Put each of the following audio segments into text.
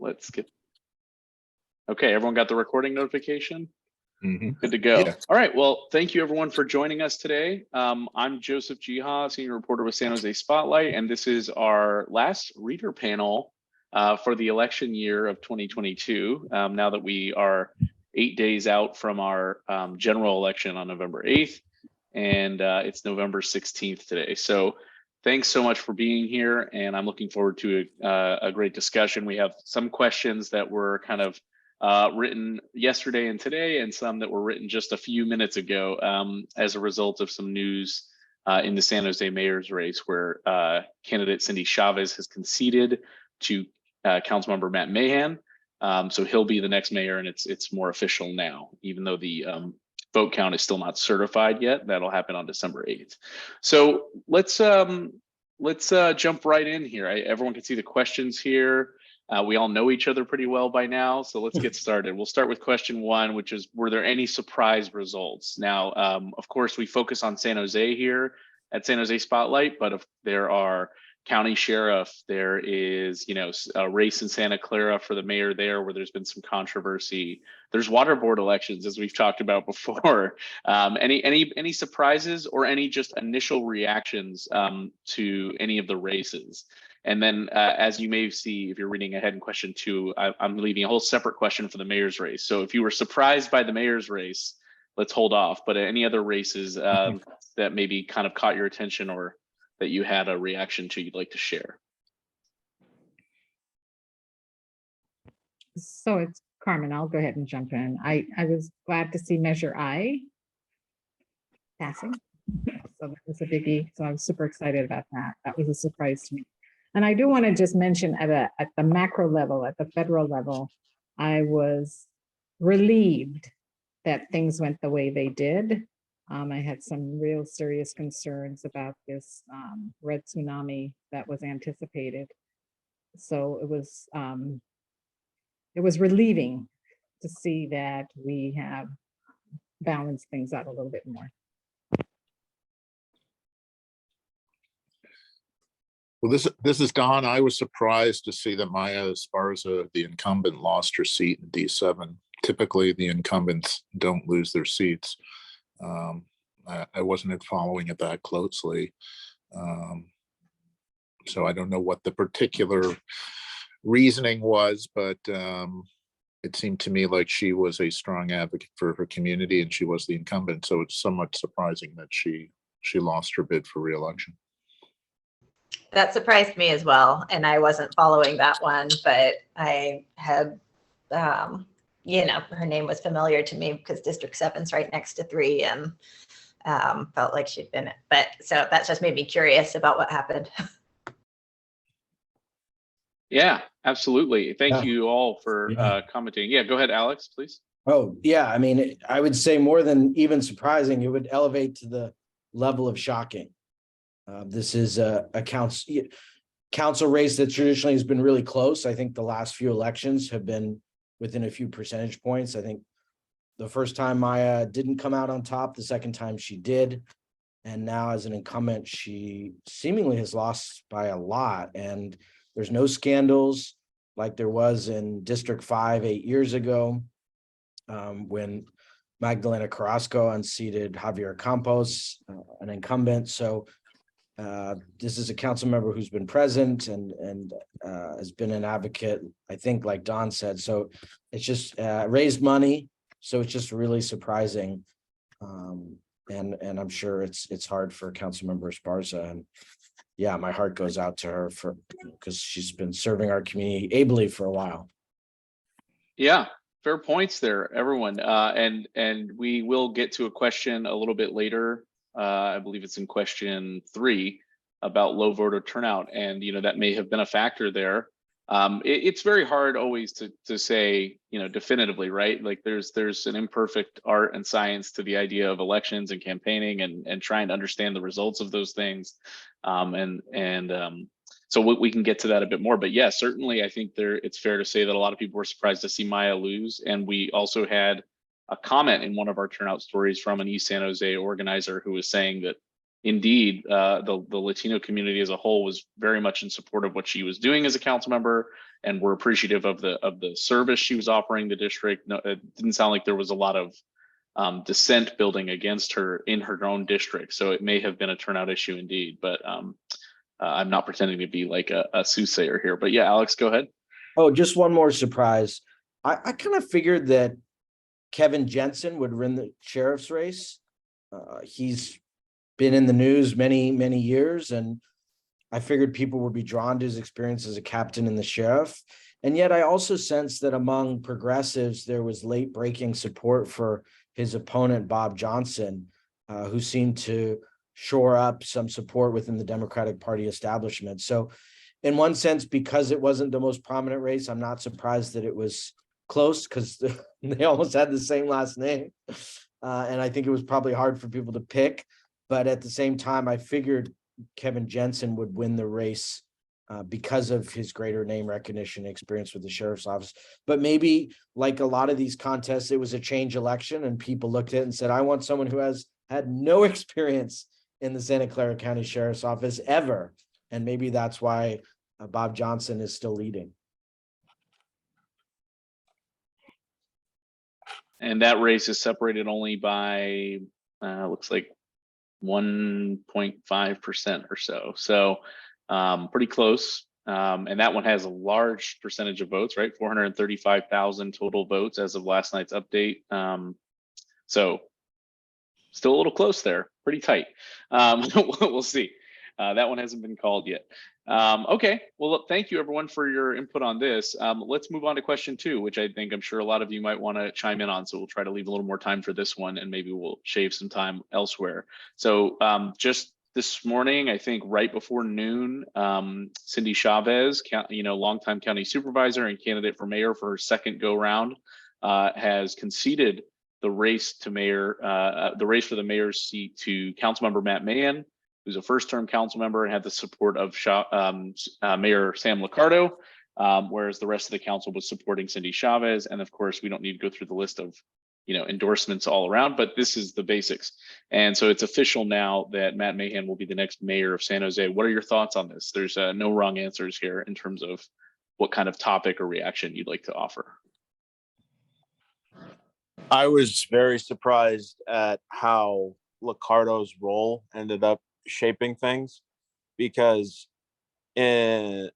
let's get, okay, everyone got the recording notification? Mm-hmm. Good to go. Yeah. All right, well, thank you everyone for joining us today. I'm Joseph Jiha, senior reporter with San Jose Spotlight, and this is our last reader panel for the election year of 2022. Now that we are 8 days out from our general election on November 8th, and it's November 16th today. So thanks so much for being here, and I'm looking forward to a great discussion. We have some questions that were kind of written yesterday and today, and some that were written just a few minutes ago as a result of some news in the San Jose mayor's race, where candidate Cindy Chavez has conceded to Councilmember Matt Mahan. So he'll be the next mayor, and it's more official now, even though the vote count is still not certified yet. That'll happen on December 8th. So let's jump right in here. Everyone can see the questions here. We all know each other pretty well by now, so let's get started. We'll start with question one, which is, were there any surprise results? Now, of course, we focus on San Jose here at San Jose Spotlight, but if there are county sheriff, there is, a race in Santa Clara for the mayor there where there's been some controversy. There's water board elections, as we've talked about before. Any surprises or any just initial reactions to any of the races? And then as you may see, if you're reading ahead in question two, I'm leaving a whole separate question for the mayor's race. So if you were surprised by the mayor's race, let's hold off. But any other races that maybe kind of caught your attention or that you had a reaction to you'd like to share? So it's Carmen. I'll go ahead and jump in. I was glad to see Measure I passing. So that was a biggie. So I was super excited about that. That was a surprise to me. And I do want to just mention at the macro level, at the federal level, I was relieved that things went the way they did. I had some real serious concerns about this red tsunami that was anticipated. So it was relieving to see that we have balanced things out a little bit more. Well, this is Don. I was surprised to see that Maya Esparza, the incumbent, lost her seat in D7. Typically, the incumbents don't lose their seats. I wasn't following it that closely. So I don't know what the particular reasoning was, but it seemed to me like she was a strong advocate for her community and she was the incumbent. So it's somewhat surprising that she lost her bid for re-election. That surprised me as well. And I wasn't following that one, but I had, her name was familiar to me because District 7's right next to 3 and felt like she'd been it. But so that just made me curious about what happened. Yeah, absolutely. Thank you all for commenting. Yeah, go ahead, Alex, please. Oh, yeah. I mean, I would say more than even surprising, it would elevate to the level of shocking. This is a council race that traditionally has been really close. I think the last few elections have been within a few percentage points. I think the first time Maya didn't come out on top, the second time she did. And now as an incumbent, she seemingly has lost by a lot. And there's no scandals like there was in District 5 8 years ago when Magdalena Carrasco unseated Javier Campos, an incumbent. So this is a council member who's been present and has been an advocate, I think, like Don said. So it's just raised money. So it's just really surprising. And I'm sure it's hard for Councilmember Esparza. And yeah, my heart goes out to her because she's been serving our community ably for a while. Yeah, fair points there, everyone. And we will get to a question a little bit later. I believe it's in question 3 about low voter turnout, and that may have been a factor there. It's very hard always to say definitively, right? Like there's an imperfect art and science to the idea of elections and campaigning and trying to understand the results of those things. So we can get to that a bit more, but yeah, certainly I think it's fair to say that a lot of people were surprised to see Maya lose, and we also had a comment in one of our turnout stories from an East San Jose organizer who was saying that indeed the Latino community as a whole was very much in support of what she was doing as a council member, and were appreciative of the service she was offering the district. No, it didn't sound like there was a lot of dissent building against her in her own district. So it may have been a turnout issue indeed, but I'm not pretending to be like a soothsayer here. But yeah, Alex, go ahead. Oh, just one more surprise. I kind of figured that Kevin Jensen would win the sheriff's race. He's been in the news many, many years, and I figured people would be drawn to his experience as a captain and the sheriff. And yet I also sensed that among progressives, there was late breaking support for his opponent, Bob Johnson, who seemed to shore up some support within the Democratic Party establishment. So in one sense, because it wasn't the most prominent race, I'm not surprised that it was close, because they almost had the same last name. And I think it was probably hard for people to pick. But at the same time, I figured Kevin Jensen would win the race because of his greater name recognition experience with the sheriff's office. But maybe like a lot of these contests, it was a change election and people looked at it and said, I want someone who has had no experience in the Santa Clara County Sheriff's Office ever. And maybe that's why Bob Johnson is still leading. And that race is separated only by looks like 1.5% or so. So pretty close. And that one has a large percentage of votes, right? 435,000 total votes as of last night's update. So still a little close there, pretty tight. We'll see. That one hasn't been called yet. Okay, well, look, thank you everyone for your input on this. Let's move on to question 2, which I'm sure a lot of you might want to chime in on. So we'll try to leave a little more time for this one, and maybe we'll shave some time elsewhere. So just this morning, I think right before noon, Cindy Chavez, longtime county supervisor and candidate for mayor for her second go round, has conceded the race to mayor, the race for the mayor's seat to Councilmember Matt Mahan, who's a first-term council member and had the support of Mayor Sam Liccardo, whereas the rest of the council was supporting Cindy Chavez. And of course, we don't need to go through the list of endorsements all around, but this is the basics. And so it's official now that Matt Mahan will be the next mayor of San Jose. What are your thoughts on this? There's no wrong answers here in terms of what kind of topic or reaction you'd like to offer. I was very surprised at how Liccardo's role ended up shaping things, because when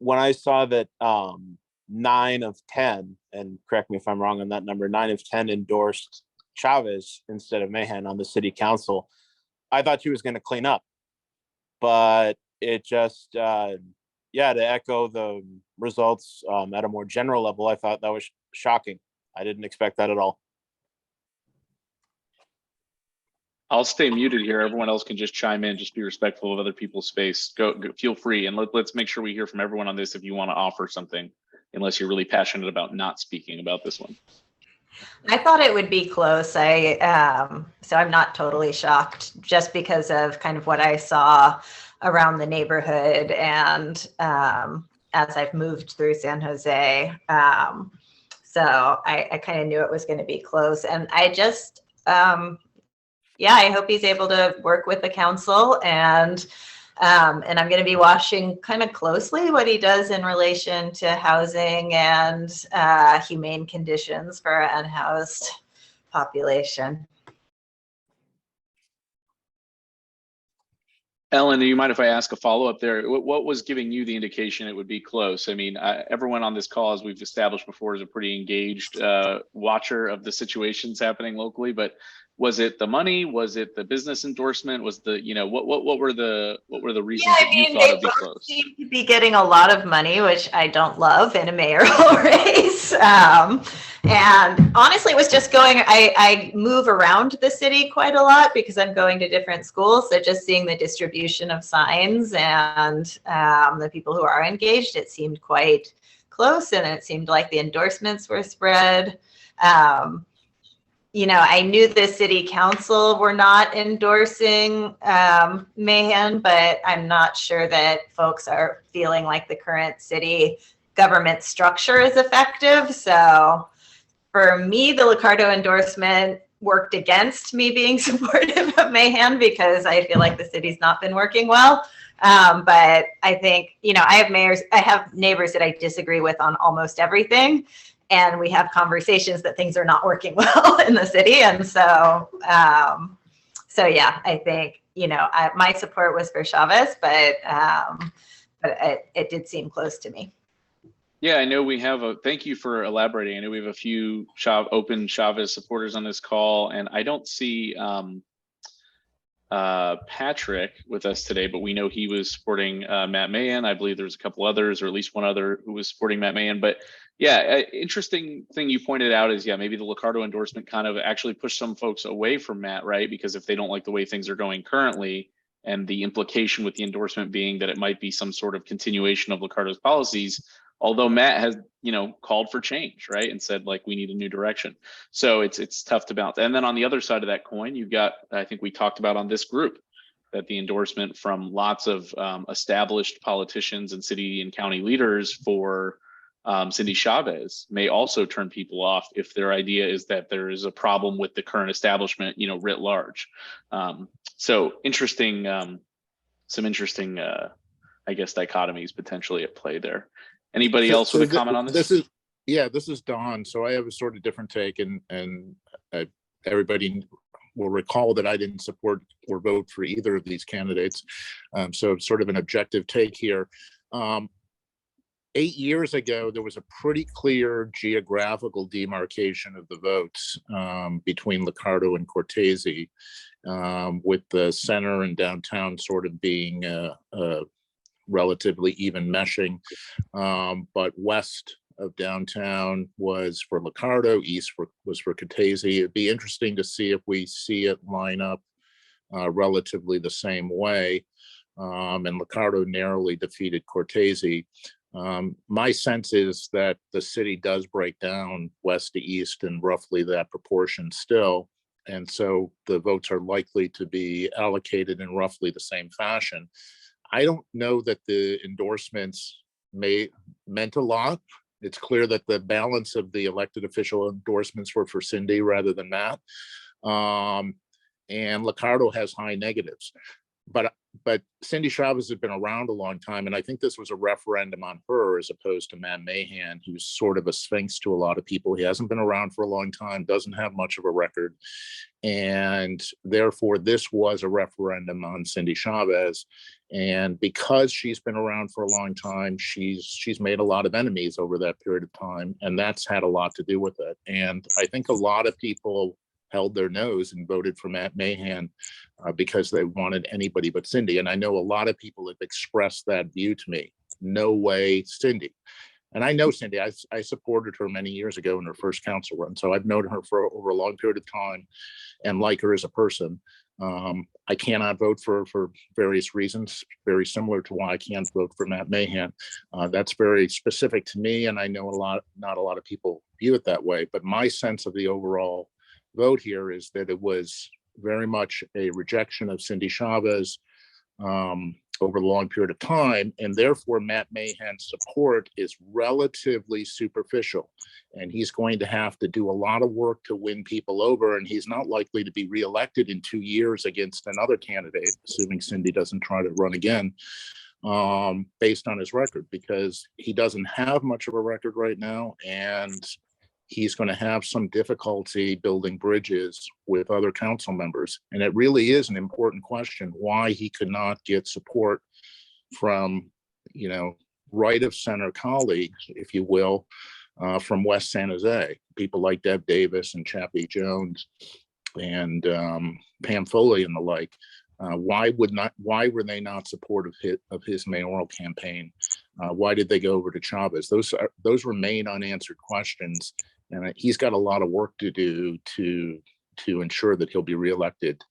I saw that 9 of 10, and correct me if I'm wrong on that number, 9 of 10 endorsed Chavez instead of Mahan on the city council, I thought she was going to clean up. But it just, to echo the results at a more general level, I thought that was shocking. I didn't expect that at all. I'll stay muted here. Everyone else can just chime in. Just be respectful of other people's space. Go feel free, and let's make sure we hear from everyone on this if you want to offer something, unless you're really passionate about not speaking about this one. I thought it would be close. So I'm not totally shocked, just because of kind of what I saw around the neighborhood and as I've moved through San Jose. So I kind of knew it was going to be close, and I just I hope he's able to work with the council, and I'm going to be watching kind of closely what he does in relation to housing and humane conditions for our unhoused population. Ellen, do you mind if I ask a follow-up there? What was giving you the indication it would be close? I mean, everyone on this call, as we've established before, is a pretty engaged watcher of the situations happening locally, but was it the money? Was it the business endorsement? Was the, what were the reasons that you thought it'd be close? They seem to be getting a lot of money, which I don't love in a mayoral race. And honestly, it was just I move around the city quite a lot because I'm going to different schools. So just seeing the distribution of signs and the people who are engaged, it seemed quite close, and it seemed like the endorsements were spread. I knew the city council were not endorsing Mahan, but I'm not sure that folks are feeling like the current city government structure is effective. So for me, the Liccardo endorsement worked against me being supportive of Mahan, because I feel like the city's not been working well. But I think, I have neighbors that I disagree with on almost everything. And we have conversations that things are not working well in the city. And so, yeah, I think, my support was for Chavez, but it did seem close to me. Yeah, I know we have thank you for elaborating. I know we have a few open Chavez supporters on this call, and I don't see Patrick with us today, but we know he was supporting Matt Mahan. I believe there's a couple others, or at least one other who was supporting Matt Mahan. But yeah, interesting thing you pointed out is, yeah, maybe the Liccardo endorsement kind of actually pushed some folks away from Matt, right? Because if they don't like the way things are going currently, and the implication with the endorsement being that it might be some sort of continuation of Liccardo's policies, although Matt has, called for change, right? And said, like, we need a new direction. So it's tough to balance. And then on the other side of that coin, you've got, I think we talked about on this group, that the endorsement from lots of established politicians and city and county leaders for Cindy Chavez may also turn people off if their idea is that there is a problem with the current establishment, writ large. So interesting, some interesting, I guess, dichotomies potentially at play there. Anybody else with a comment on this? This is Don. So I have a sort of different take, and everybody will recall that I didn't support or vote for either of these candidates. So sort of an objective take here. 8 years ago, there was a pretty clear geographical demarcation of the votes between Liccardo and Cortese, with the center and downtown sort of being relatively even meshing, but west of downtown was for Liccardo, east was for Cortese. It'd be interesting to see if we see it line up relatively the same way, and Liccardo narrowly defeated Cortese. My sense is that the city does break down west to east in roughly that proportion still, and so the votes are likely to be allocated in roughly the same fashion. I don't know that the endorsements meant a lot. It's clear that the balance of the elected official endorsements were for Cindy rather than Matt. And Liccardo has high negatives. But Cindy Chavez has been around a long time, and I think this was a referendum on her as opposed to Matt Mahan, who's sort of a sphinx to a lot of people. He hasn't been around for a long time, doesn't have much of a record, and therefore this was a referendum on Cindy Chavez. And because she's been around for a long time, she's made a lot of enemies over that period of time, and that's had a lot to do with it. And I think a lot of people held their nose and voted for Matt Mahan because they wanted anybody but Cindy. And I know a lot of people have expressed that view to me. No way, Cindy. And I know Cindy. I supported her many years ago in her first council run. So I've known her for over a long period of time and like her as a person. I cannot vote for various reasons, very similar to why I can't vote for Matt Mahan. That's very specific to me. And I know not a lot of people view it that way. But my sense of the overall vote here is that it was very much a rejection of Cindy Chavez over a long period of time, and therefore Matt Mahan's support is relatively superficial, and he's going to have to do a lot of work to win people over, and he's not likely to be reelected in 2 years against another candidate, assuming Cindy doesn't try to run again, based on his record, because he doesn't have much of a record right now, and he's going to have some difficulty building bridges with other council members. And it really is an important question why he could not get support from, right of center colleagues, if you will, from West San Jose, people like Deb Davis and Chappie Jones and Pam Foley and the like. Why were they not supportive of his mayoral campaign? Why did they go over to Chavez? Those remain unanswered questions. And he's got a lot of work to do to ensure that he'll be reelected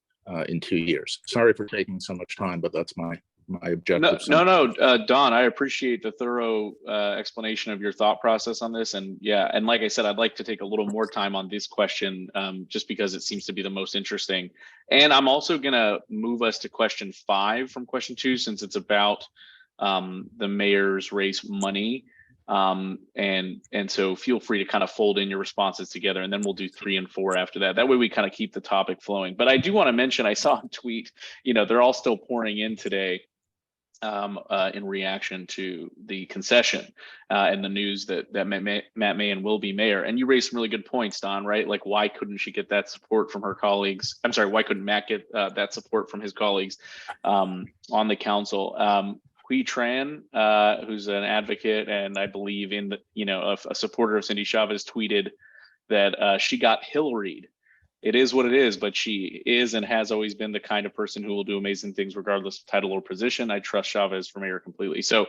in 2 years. Sorry for taking so much time, but that's my objective. No, Don, I appreciate the thorough explanation of your thought process on this. And yeah, and like I said, I'd like to take a little more time on this question just because it seems to be the most interesting. And I'm also going to move us to question 5 from question 2, since it's about the mayor's race money. And so feel free to kind of fold in your responses together, and then we'll do 3 and 4 after that. That way we kind of keep the topic flowing. But I do want to mention, I saw a tweet, they're all still pouring in today. in reaction to the concession and the news that Matt Mahan will be mayor. And you raised some really good points, Don, right? Like, why couldn't she get that support from her colleagues? I'm sorry, why couldn't Matt get that support from his colleagues on the council? Hui Tran, who's an advocate and I believe in the, a supporter of Cindy Chavez, tweeted that she got Hillaried. It is what it is, but she is and has always been the kind of person who will do amazing things regardless of title or position. I trust Chavez for mayor completely. So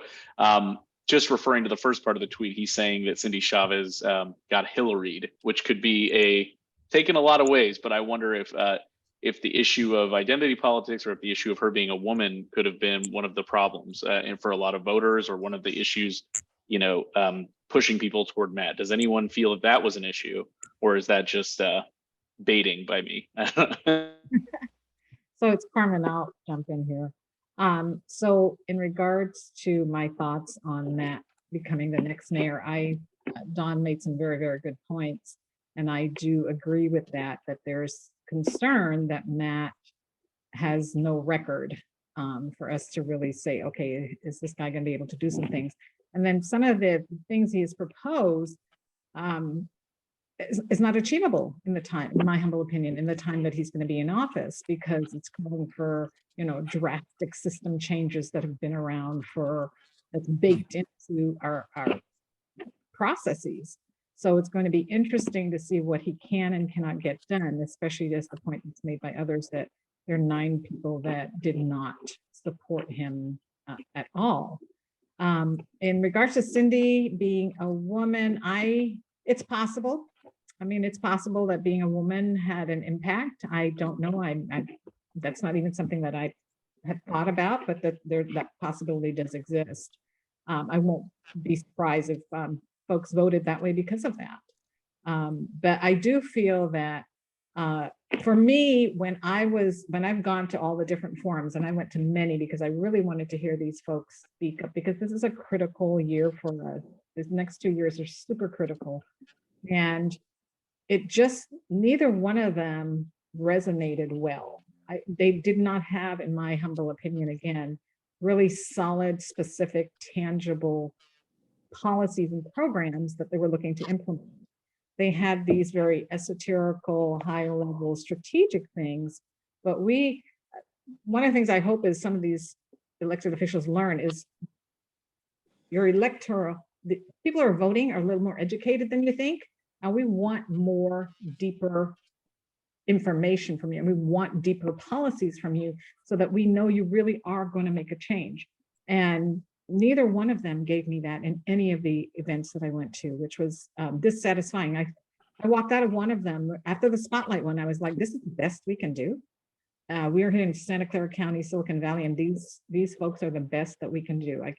just referring to the first part of the tweet, he's saying that Cindy Chavez got Hillaried, which could be taken a lot of ways, but I wonder if the issue of identity politics or if the issue of her being a woman could have been one of the problems and for a lot of voters, or one of the issues, pushing people toward Matt. Does anyone feel that that was an issue, or is that just baiting by me? So it's Carmen, I'll jump in here. So in regards to my thoughts on Matt becoming the next mayor, Don made some very, very good points. And I do agree with that there's concern that Matt has no record for us to really say, okay, is this guy going to be able to do some things? And then some of the things he has proposed is not achievable in the time, in my humble opinion, in the time that he's going to be in office, because it's calling for, drastic system changes that have been around that's baked into our processes. So it's going to be interesting to see what he can and cannot get done, especially as the point that's made by others that there are 9 people that did not support him at all. In regards to Cindy being a woman, it's possible. I mean, it's possible that being a woman had an impact. I don't know. That's not even something that I had thought about, but that possibility does exist. I won't be surprised if folks voted that way because of that. But I do feel that for me, when I've gone to all the different forums, and I went to many because I really wanted to hear these folks speak up, because this is a critical year for us. These next 2 years are super critical. And neither one of them resonated well. They did not have, in my humble opinion, again, really solid, specific, tangible policies and programs that they were looking to implement. They had these very esoterical, high-level strategic things, but one of the things I hope is some of these elected officials learn is your the people who are voting are a little more educated than you think, and we want more deeper information from you, and we want deeper policies from you so that we know you really are going to make a change. And neither one of them gave me that in any of the events that I went to, which was dissatisfying. I walked out of one of them after the spotlight one. I was like, this is the best we can do. We are here in Santa Clara County, Silicon Valley, and these folks are the best that we can do. I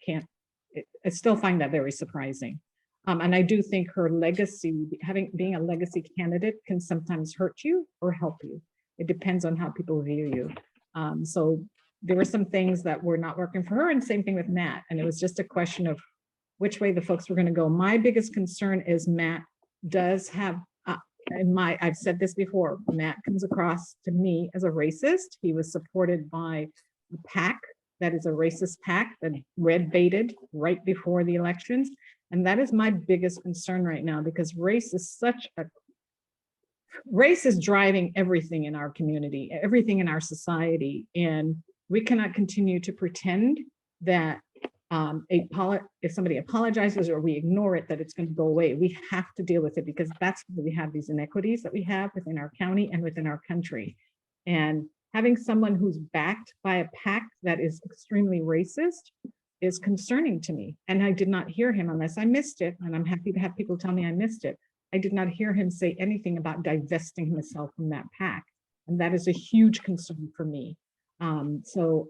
still find that very surprising. And I do think her legacy, being a legacy candidate, can sometimes hurt you or help you. It depends on how people view you. So there were some things that were not working for her, and same thing with Matt. And it was just a question of which way the folks were going to go. My biggest concern is Matt does have, I've said this before, Matt comes across to me as a racist. He was supported by a PAC that is a racist PAC that red baited right before the elections. And that is my biggest concern right now, because race is driving everything in our community, everything in our society. And we cannot continue to pretend that if somebody apologizes or we ignore it, that it's going to go away. We have to deal with it, because that's where we have these inequities that we have within our county and within our country. And having someone who's backed by a PAC that is extremely racist is concerning to me. And I did not hear him, unless I missed it, and I'm happy to have people tell me I missed it. I did not hear him say anything about divesting himself from that PAC. And that is a huge concern for me. So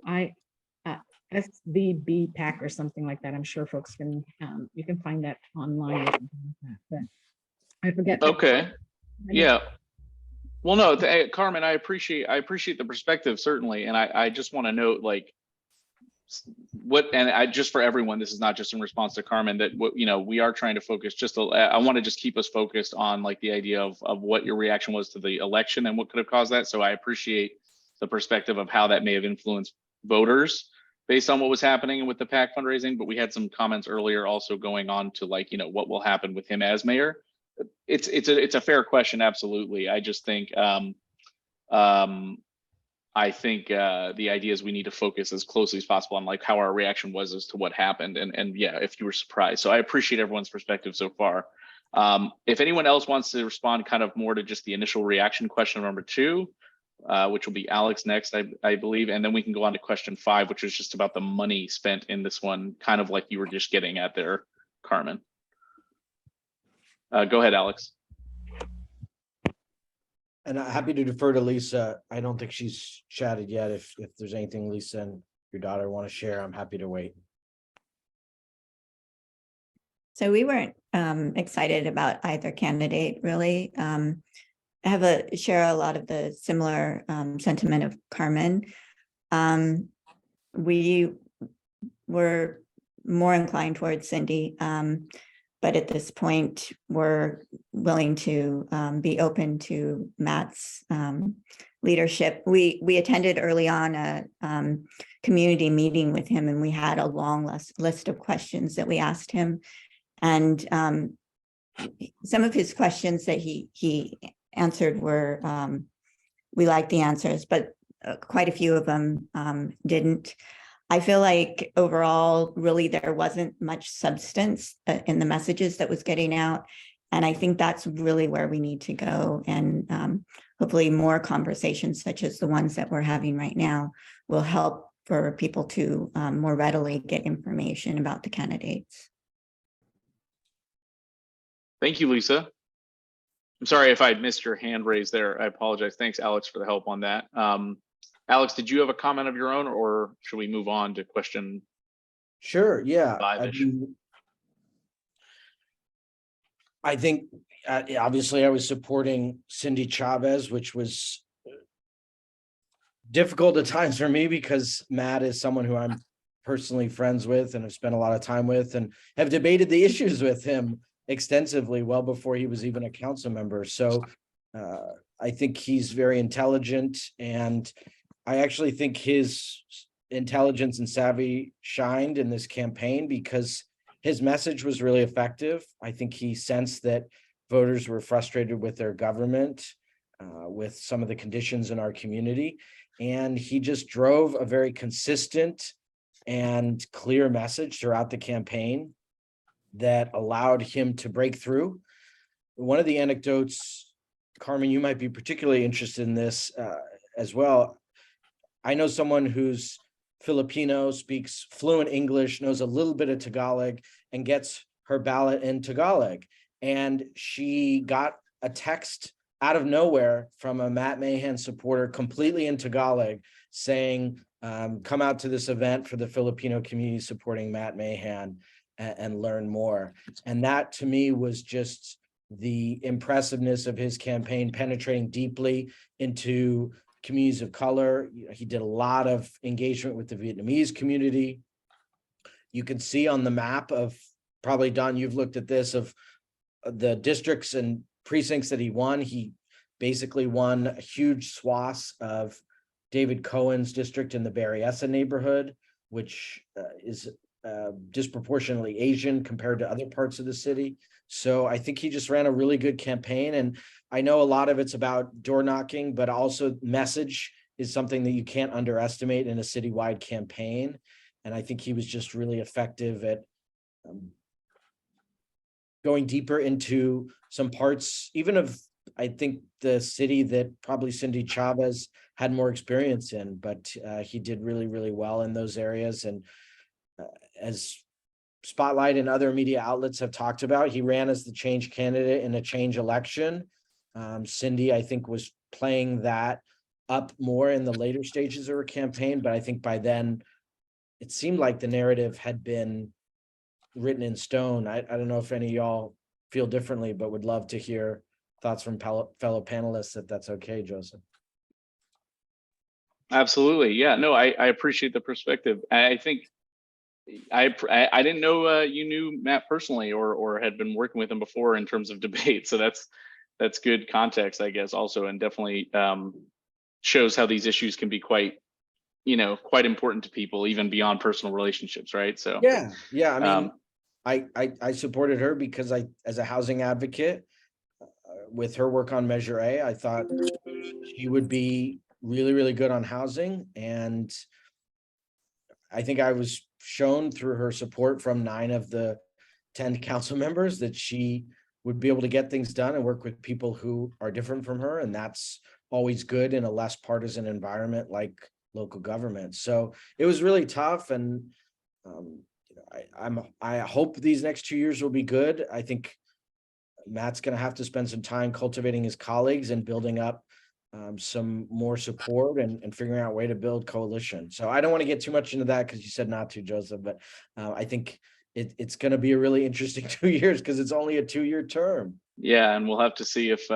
SVB PAC or something like that. I'm sure folks you can find that online. But I forget. Okay. Yeah. Well, no, Carmen, I appreciate the perspective, certainly. And I just want to note, like, just for everyone, this is not just in response to Carmen, that we are trying to focus I want to just keep us focused on, like, the idea of what your reaction was to the election and what could have caused that. So I appreciate the perspective of how that may have influenced voters based on what was happening with the PAC fundraising, but we had some comments earlier also going on to like, what will happen with him as mayor. It's a fair question, absolutely. I just think the idea is we need to focus as closely as possible on like how our reaction was as to what happened, and yeah, if you were surprised. So I appreciate everyone's perspective so far. If anyone else wants to respond kind of more to just the initial reaction question number 2, which will be Alex next, I believe, and then we can go on to question 5, which is just about the money spent in this one, kind of like you were just getting at there, Carmen. Go ahead, Alex. And I'm happy to defer to Lisa. I don't think she's chatted yet. If there's anything Lisa and your daughter want to share, I'm happy to wait. So we weren't excited about either candidate, really. I share a lot of the similar sentiment of Carmen. We were more inclined towards Cindy, but at this point, we're willing to be open to Matt's leadership. We attended early on a community meeting with him, and we had a long list of questions that we asked him. And some of his questions that he answered were, we liked the answers, but quite a few of them didn't. I feel like overall, really, there wasn't much substance in the messages that was getting out. And I think that's really where we need to go. And hopefully more conversations such as the ones that we're having right now will help for people to more readily get information about the candidates. Thank you, Lisa. I'm sorry if I missed your hand raised there. I apologize. Thanks, Alex, for the help on that. Alex, did you have a comment of your own, or should we move on to question? Sure, yeah. 5-ish? I think obviously I was supporting Cindy Chavez, which was difficult at times for me because Matt is someone who I'm personally friends with and have spent a lot of time with and have debated the issues with him extensively well before he was even a council member. So I think he's very intelligent, and I actually think his intelligence and savvy shined in this campaign because his message was really effective. I think he sensed that voters were frustrated with their government, with some of the conditions in our community. And he just drove a very consistent and clear message throughout the campaign that allowed him to break through. One of the anecdotes, Carmen, you might be particularly interested in this as well. I know someone who's Filipino, speaks fluent English, knows a little bit of Tagalog, and gets her ballot in Tagalog. And she got a text out of nowhere from a Matt Mahan supporter completely in Tagalog saying, come out to this event for the Filipino community supporting Matt Mahan and learn more. And that to me was just the impressiveness of his campaign, penetrating deeply into communities of color. He did a lot of engagement with the Vietnamese community. You can see on the map of, probably Don, you've looked at this, of the districts and precincts that he won. He basically won a huge swath of David Cohen's district in the Berryessa neighborhood, which is disproportionately Asian compared to other parts of the city. So I think he just ran a really good campaign. And I know a lot of it's about door knocking, but also message is something that you can't underestimate in a citywide campaign. And I think he was just really effective at going deeper into some parts, even of, I think, the city that probably Cindy Chavez had more experience in, but he did really, really well in those areas. And as Spotlight and other media outlets have talked about, he ran as the change candidate in a change election. Cindy, I think, was playing that up more in the later stages of her campaign, but I think by then it seemed like the narrative had been written in stone. I don't know if any of y'all feel differently, but would love to hear thoughts from fellow panelists, if that's okay, Joseph. Absolutely. Yeah, no, I appreciate the perspective. I think I didn't know you knew Matt personally or had been working with him before in terms of debate. So that's good context, I guess, also, and definitely shows how these issues can be quite you know, quite important to people, even beyond personal relationships, right? So Yeah, yeah. I mean, um, I supported her because as a housing advocate, with her work on Measure A, I thought she would be really, really good on housing. And I think I was shown through her support from 9 of the 10 council members that she would be able to get things done and work with people who are different from her. And that's always good in a less partisan environment like local government. So it was really tough. And you know, I hope these next 2 years will be good. I think Matt's going to have to spend some time cultivating his colleagues and building up some more support and figuring out a way to build coalition. So I don't want to get too much into that because you said not to, Joseph, but I think it's going to be a really interesting 2 years because it's only a 2-year term. yeah, and we'll have to see if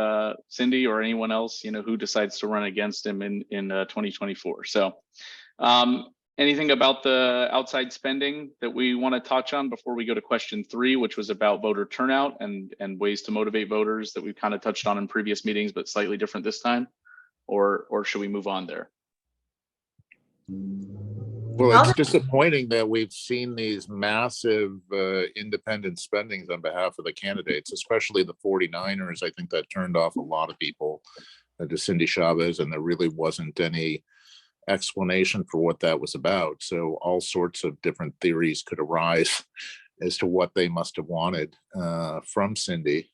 Cindy or anyone else, you know, who decides to run against him in 2024. So anything about the outside spending that we want to touch on before we go to question 3, which was about voter turnout and ways to motivate voters that we've kind of touched on in previous meetings, but slightly different this time? Or should we move on there? Well, it's disappointing that we've seen these massive independent spendings on behalf of the candidates, especially the 49ers. I think that turned off a lot of people to Cindy Chavez, and there really wasn't any explanation for what that was about. So all sorts of different theories could arise as to what they must have wanted from Cindy.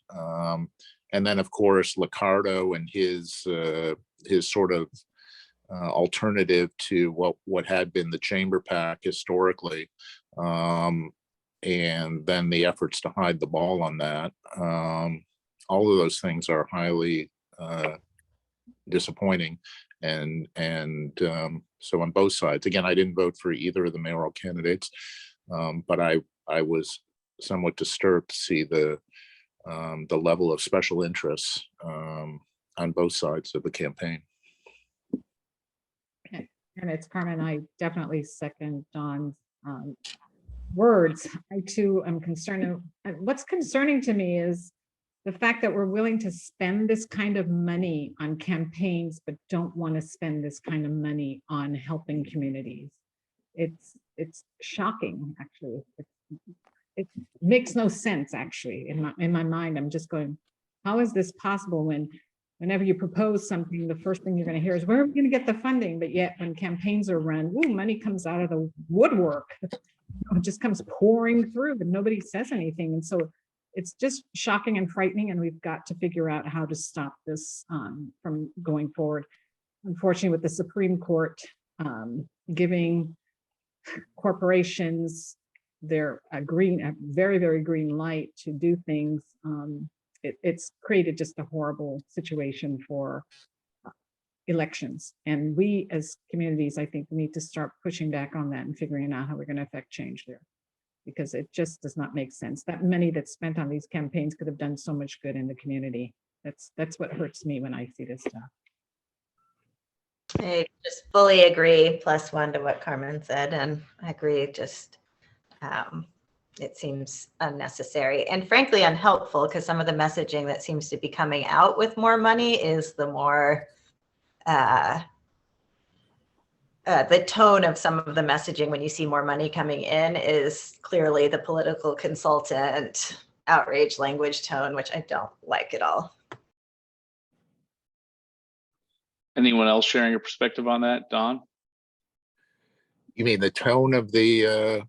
And then, of course, Liccardo and his sort of alternative to what had been the chamber PAC historically, and then the efforts to hide the ball on that. All of those things are highly disappointing, and so on both sides. Again, I didn't vote for either of the mayoral candidates, but I was somewhat disturbed to see the level of special interests on both sides of the campaign. And it's Carmen, I definitely second Don's words. I too am concerned. What's concerning to me is the fact that we're willing to spend this kind of money on campaigns, but don't want to spend this kind of money on helping communities. It's shocking, actually. It makes no sense, actually. In my mind, I'm just going, how is this possible when whenever you propose something, the first thing you're going to hear is, where are we going to get the funding? But yet when campaigns are run, ooh, money comes out of the woodwork. It just comes pouring through, but nobody says anything. And so it's just shocking and frightening. And we've got to figure out how to stop this from going forward. Unfortunately, with the Supreme Court giving corporations their a very, very green light to do things, it's created just a horrible situation for elections. And we as communities, I think, need to start pushing back on that and figuring out how we're going to affect change there, because it just does not make sense. That money that's spent on these campaigns could have done so much good in the community. That's what hurts me when I see this stuff. I just fully agree, +1 to what Carmen said, and I agree, just it seems unnecessary and frankly unhelpful, because some of the messaging that seems to be coming out with more money is the more the tone of some of the messaging when you see more money coming in is clearly the political consultant outrage language tone, which I don't like at all. Anyone else sharing your perspective on that, Don? You mean the tone of the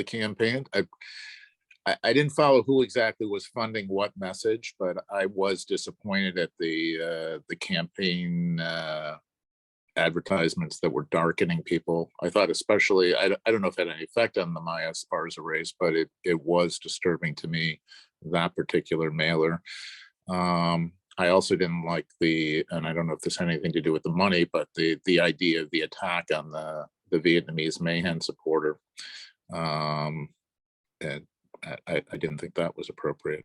campaign? I didn't follow who exactly was funding what message, but I was disappointed at the campaign advertisements that were darkening people. I thought especially, I don't know if it had any effect on the Maya Esparza race, but it was disturbing to me, that particular mailer. I also didn't like and I don't know if this had anything to do with the money, but the idea of the attack on the Vietnamese Mayhem supporter. And I didn't think that was appropriate.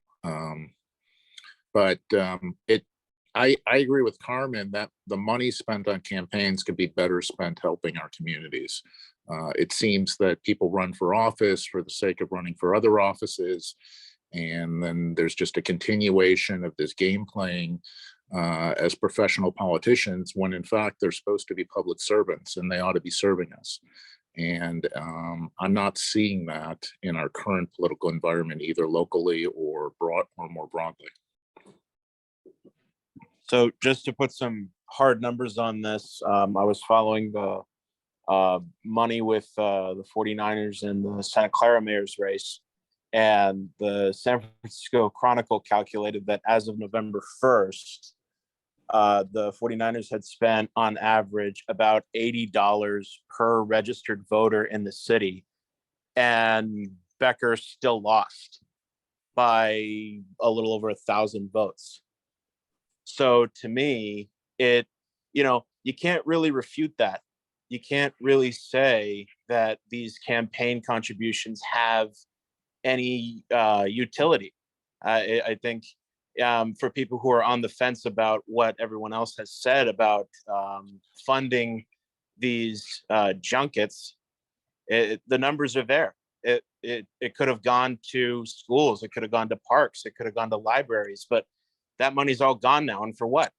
But I agree with Carmen that the money spent on campaigns could be better spent helping our communities. It seems that people run for office for the sake of running for other offices, and then there's just a continuation of this game playing as professional politicians, when in fact they're supposed to be public servants and they ought to be serving us. And I'm not seeing that in our current political environment, either locally or more broadly. So just to put some hard numbers on this, I was following the money with the 49ers in the Santa Clara mayor's race. And the San Francisco Chronicle calculated that as of November 1st, the 49ers had spent on average about $80 per registered voter in the city. And Becker still lost by a little over 1,000 votes. So to me, you can't really refute that. You can't really say that these campaign contributions have any utility. I think for people who are on the fence about what everyone else has said about funding these junkets, the numbers are there. It could have gone to schools, it could have gone to parks, it could have gone to libraries, but that money's all gone now, and for what?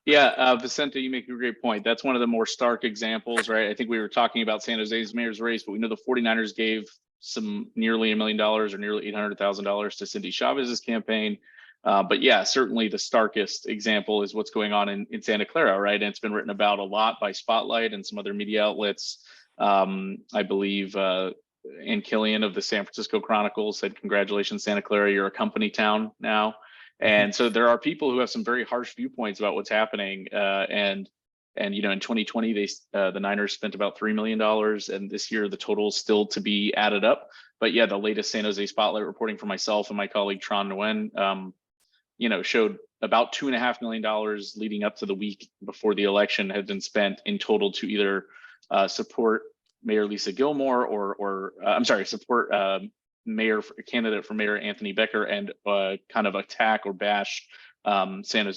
Yeah, Vicente, you make a great point. That's one of the more stark examples, right? I think we were talking about San Jose's mayor's race, but we know the 49ers gave some nearly $1 million or nearly $800,000 to Cindy Chavez's campaign. But yeah, certainly the starkest example is what's going on in Santa Clara, right? And it's been written about a lot by Spotlight and some other media outlets. I believe Ann Killian of the San Francisco Chronicle said, "Congratulations, Santa Clara, you're a company town now." And so there are people who have some very harsh viewpoints about what's happening. And in 2020, the Niners spent about $3 million, and this year the total is still to be added up. But yeah, the latest San Jose Spotlight reporting for myself and my colleague Tron Nguyen, showed about $2.5 million leading up to the week before the election had been spent in total to either support Mayor Lisa Gilmore or support candidate for Mayor Anthony Becker and kind of attack or bash Santa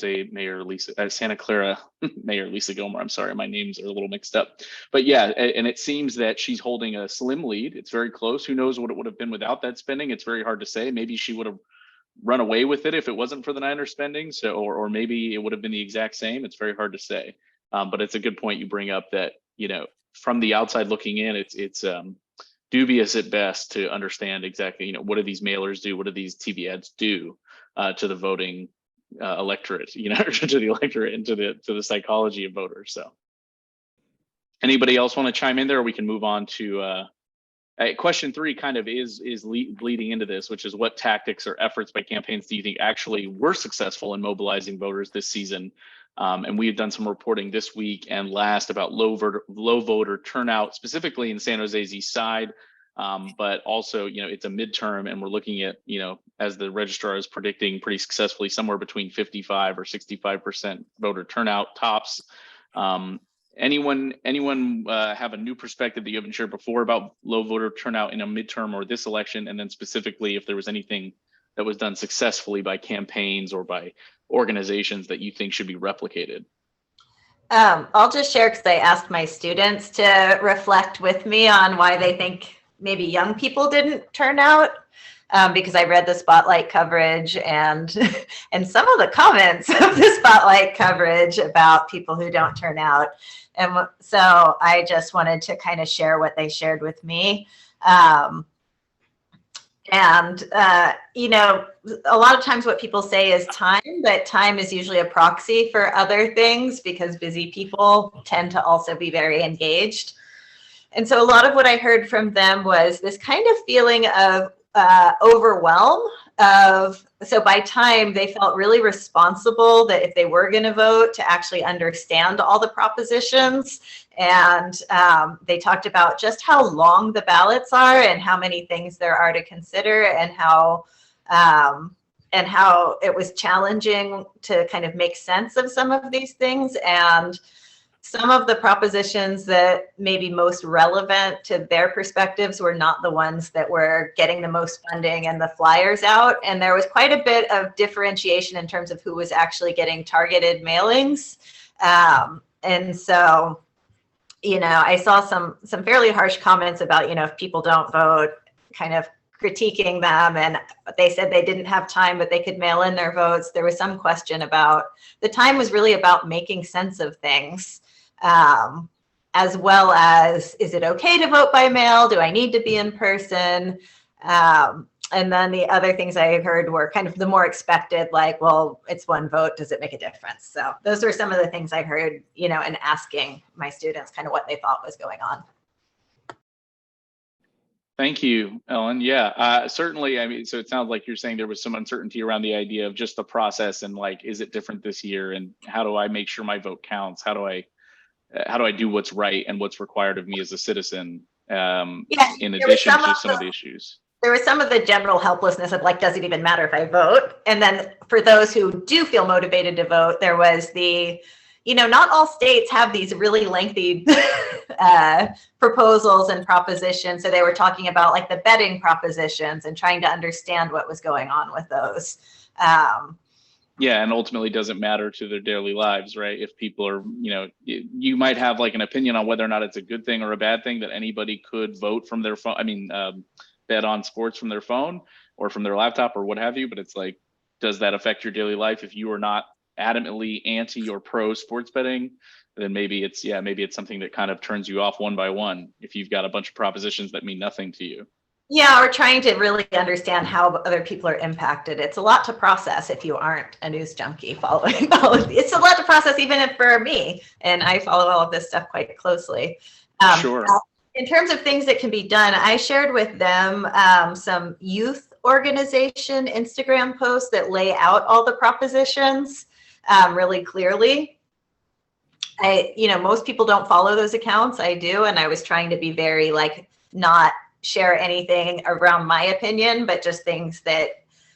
Clara Mayor Lisa Gilmore. I'm sorry, my names are a little mixed up. But yeah, and it seems that she's holding a slim lead. It's very close. Who knows what it would have been without that spending? It's very hard to say. Maybe she would have run away with it if it wasn't for the Niners spending. So, or maybe it would have been the exact same. It's very hard to say. But it's a good point you bring up that, from the outside looking in, it's dubious at best to understand exactly, what do these mailers do? What do these TV ads do to the voting electorate, to the electorate and to the psychology of voters? So anybody else want to chime in there, or we can move on to question 3 kind of is bleeding into this, which is what tactics or efforts by campaigns do you think actually were successful in mobilizing voters this season? And we've done some reporting this week and last about low voter turnout, specifically in San Jose's east side. But also, it's a midterm, and we're looking at, as the registrar is predicting pretty successfully, somewhere between 55 or 65% voter turnout tops. Anyone have a new perspective that you haven't shared before about low voter turnout in a midterm or this election? And then specifically, if there was anything that was done successfully by campaigns or by organizations that you think should be replicated? I'll just share, because I asked my students to reflect with me on why they think maybe young people didn't turn out, because I read the Spotlight coverage and some of the comments of the Spotlight coverage about people who don't turn out. And so I just wanted to kind of share what they shared with me. A lot of times what people say is time, but time is usually a proxy for other things, because busy people tend to also be very engaged. And so a lot of what I heard from them was this kind of feeling of overwhelm so by time they felt really responsible that if they were going to vote, to actually understand all the propositions. And they talked about just how long the ballots are and how many things there are to consider, and how it was challenging to kind of make sense of some of these things. And some of the propositions that may be most relevant to their perspectives were not the ones that were getting the most funding and the flyers out. And there was quite a bit of differentiation in terms of who was actually getting targeted mailings. And so, I saw some fairly harsh comments about, if people don't vote, kind of critiquing them, and they said they didn't have time, but they could mail in their votes. There was some question about the time was really about making sense of things, as well as, is it okay to vote by mail? Do I need to be in person? And then the other things I heard were kind of the more expected, like, well, it's one vote, does it make a difference? So those were some of the things I heard, you know, and asking my students kind of what they thought was going on. Thank you, Ellen. Yeah, certainly. I mean, so it sounds like you're saying there was some uncertainty around the idea of just the process and like, is it different this year? And how do I make sure my vote counts? How do I do what's right and what's required of me as a citizen? In addition to some of the issues. There was some of the general helplessness of like, does it even matter if I vote? And then for those who do feel motivated to vote, there was the, you know, not all states have these really lengthy proposals and propositions. So they were talking about like the betting propositions and trying to understand what was going on with those. Yeah, and ultimately doesn't matter to their daily lives, right? If people are, you know, you might have like an opinion on whether or not it's a good thing or a bad thing that anybody could vote from their phone. I mean, bet on sports from their phone or from their laptop or what have you. But it's like, does that affect your daily life? If you are not adamantly anti or pro sports betting, then maybe it's something that kind of turns you off one by one if you've got a bunch of propositions that mean nothing to you. Yeah, or trying to really understand how other people are impacted. It's a lot to process if you aren't a news junkie following all of it's a lot to process even if for me, and I follow all of this stuff quite closely. Sure. In terms of things that can be done, I shared with them some youth organization Instagram posts that lay out all the propositions really clearly. You know, most people don't follow those accounts. I do, and I was trying to be very like not share anything around my opinion, but just things that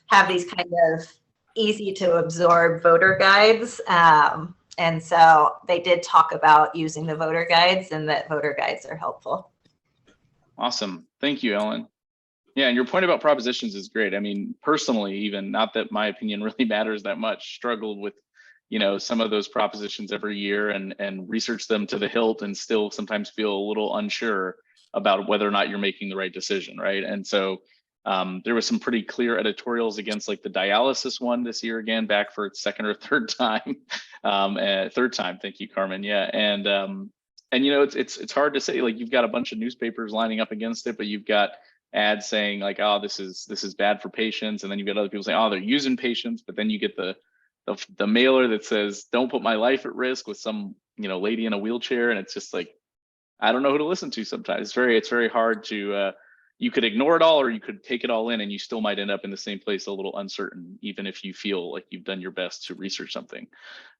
have these kind of easy to absorb voter guides. And so they did talk about using the voter guides and that voter guides are helpful. Awesome. Thank you, Ellen. Yeah, and your point about propositions is great. I mean, personally, even not that my opinion really matters that much, struggled with, you know, some of those propositions every year and research them to the hilt and still sometimes feel a little unsure about whether or not you're making the right decision, right? And so there was some pretty clear editorials against like the dialysis one this year, again, back for its second or third time. Third time, thank you, Carmen. Yeah, and you know, it's hard to say, like you've got a bunch of newspapers lining up against it, but you've got ads saying like, oh, this is bad for patients, and then you've got other people saying, oh, they're using patients, but then you get the mailer that says, don't put my life at risk with some, you know, lady in a wheelchair, and it's just like, I don't know who to listen to sometimes. It's very hard to, you could ignore it all or you could take it all in and you still might end up in the same place, a little uncertain, even if you feel like you've done your best to research something.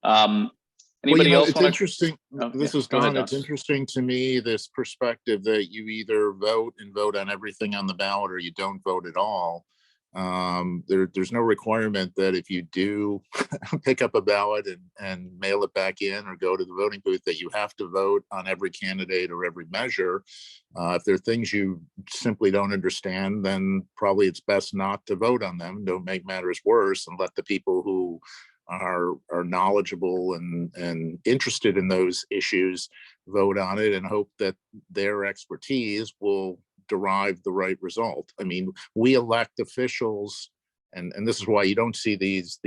Anybody else? It's interesting. This is Don. Don. It's interesting to me, this perspective that you either vote on everything on the ballot or you don't vote at all. There's no requirement that if you do pick up a ballot and mail it back in or go to the voting booth that you have to vote on every candidate or every measure. If there are things you simply don't understand, then probably it's best not to vote on them. Don't make matters worse and let the people who are knowledgeable and interested in those issues vote on it and hope that their expertise will derive the right result. I mean, we elect officials, and this is why you don't see these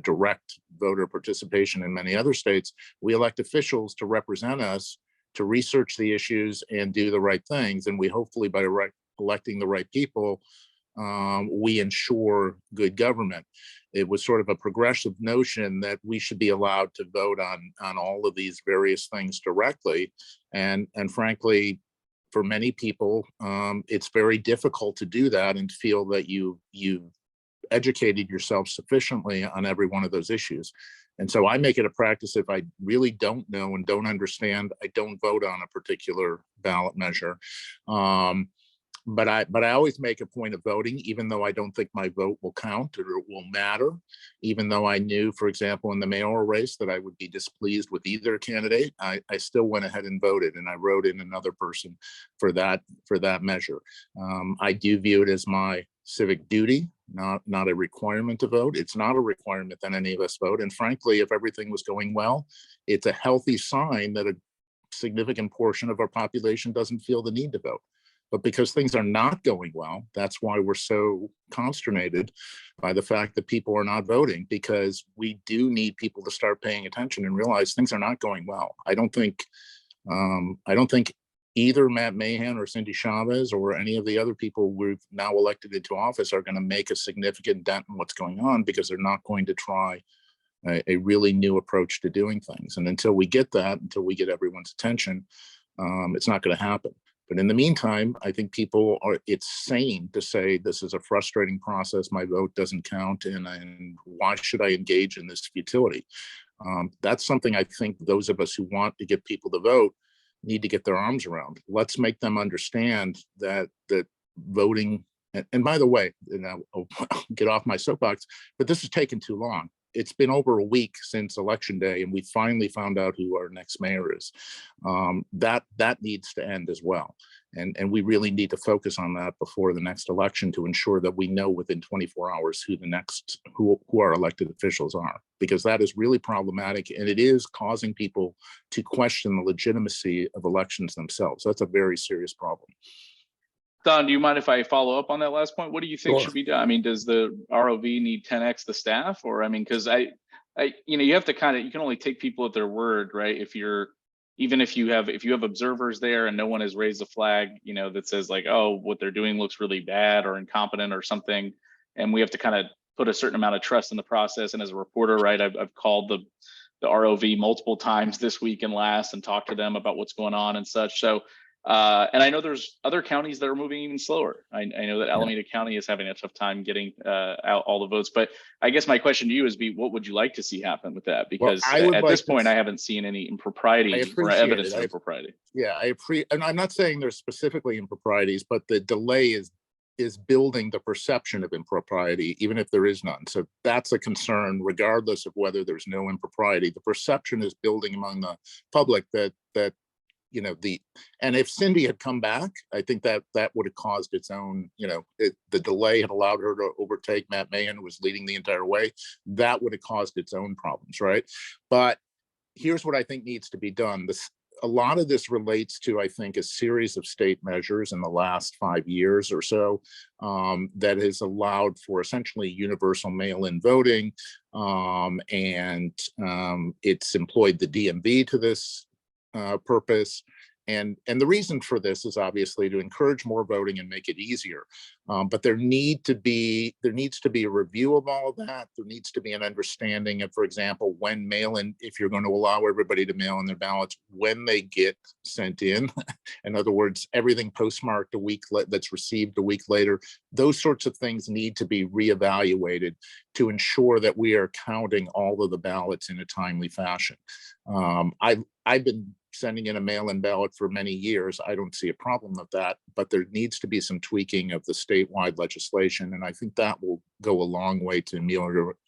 direct voter participation in many other states. We elect officials to represent us, to research the issues and do the right things. And we hopefully, by electing the right people, we ensure good government. It was sort of a progressive notion that we should be allowed to vote on all of these various things directly. And frankly, for many people, it's very difficult to do that and feel that you've educated yourself sufficiently on every one of those issues. And so I make it a practice, if I really don't know and don't understand, I don't vote on a particular ballot measure. But I always make a point of voting, even though I don't think my vote will count or it will matter, even though I knew, for example, in the mayoral race that I would be displeased with either candidate. I still went ahead and voted, and I wrote in another person for that measure. I do view it as my civic duty, not a requirement to vote. It's not a requirement that any of us vote. And frankly, if everything was going well, it's a healthy sign that a significant portion of our population doesn't feel the need to vote. But because things are not going well, that's why we're so consternated by the fact that people are not voting, because we do need people to start paying attention and realize things are not going well. I don't think either Matt Mahan or Cindy Chavez or any of the other people we've now elected into office are going to make a significant dent in what's going on, because they're not going to try a really new approach to doing things. And until we get that, until we get everyone's attention, it's not going to happen. But in the meantime, I think it's sane to say this is a frustrating process. My vote doesn't count. And why should I engage in this futility? That's something I think those of us who want to get people to vote need to get their arms around. Let's make them understand that voting, and by the way, I'll get off my soapbox, but this has taken too long. It's been over a week since election day, and we finally found out who our next mayor is. That needs to end as well. And we really need to focus on that before the next election to ensure that we know within 24 hours who our elected officials are, because that is really problematic, and it is causing people to question the legitimacy of elections themselves. That's a very serious problem. Don, do you mind if I follow up on that last point? What do you think Sure. should be done? I mean, does the ROV need 10x the staff? Or I mean, because you have to you can only take people at their word, right? Even if you have observers there and no one has raised a flag, that says like, oh, what they're doing looks really bad or incompetent or something, and we have to kind of put a certain amount of trust in the process. And as a reporter, right, I've called the ROV multiple times this week and last and talked to them about what's going on and such. So. And I know there's other counties that are moving even slower. I know that Alameda County is having a tough time getting out all the votes. But I guess my question to you is, what would you like to see happen with that? Because at this point, I haven't seen any impropriety or evidence of impropriety. Yeah, and I'm not saying there's specifically improprieties, but the delay is building the perception of impropriety, even if there is none. So that's a concern, regardless of whether there's no impropriety. The perception is building among the public that and if Cindy had come back, I think that would have caused its own, the delay had allowed her to overtake Matt Mahan, who was leading the entire way. That would have caused its own problems, right? But here's what I think needs to be done. A lot of this relates to, I think, a series of state measures in the last 5 years or so that has allowed for essentially universal mail-in voting, and it's employed the DMV to this purpose. And the reason for this is obviously to encourage more voting and make it easier. But there needs to be a review of all of that. There needs to be an understanding of, for example, when mail-in, if you're going to allow everybody to mail in their ballots, when they get sent in. In other words, everything postmarked that's received a week later, those sorts of things need to be reevaluated to ensure that we are counting all of the ballots in a timely fashion. I've been sending in a mail-in ballot for many years. I don't see a problem with that, but there needs to be some tweaking of the statewide legislation. And I think that will go a long way to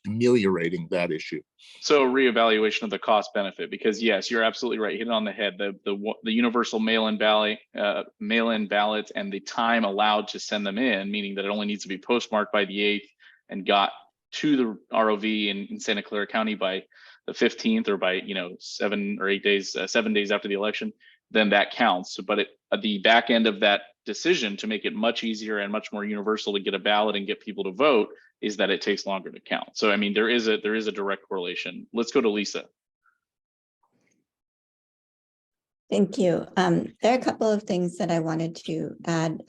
ameliorating that issue. So reevaluation of the cost benefit, because yes, you're absolutely right. Hit it on the head. The universal mail-in ballots and the time allowed to send them in, meaning that it only needs to be postmarked by the 8th and got to the ROV in Santa Clara County by the 15th or by 7 or 8 days, 7 days after the election, then that counts. But the back end of that decision to make it much easier and much more universal to get a ballot and get people to vote is that it takes longer to count. So I mean, there is a direct correlation. Let's go to Lisa. Thank you. There are a couple of things that I wanted to add.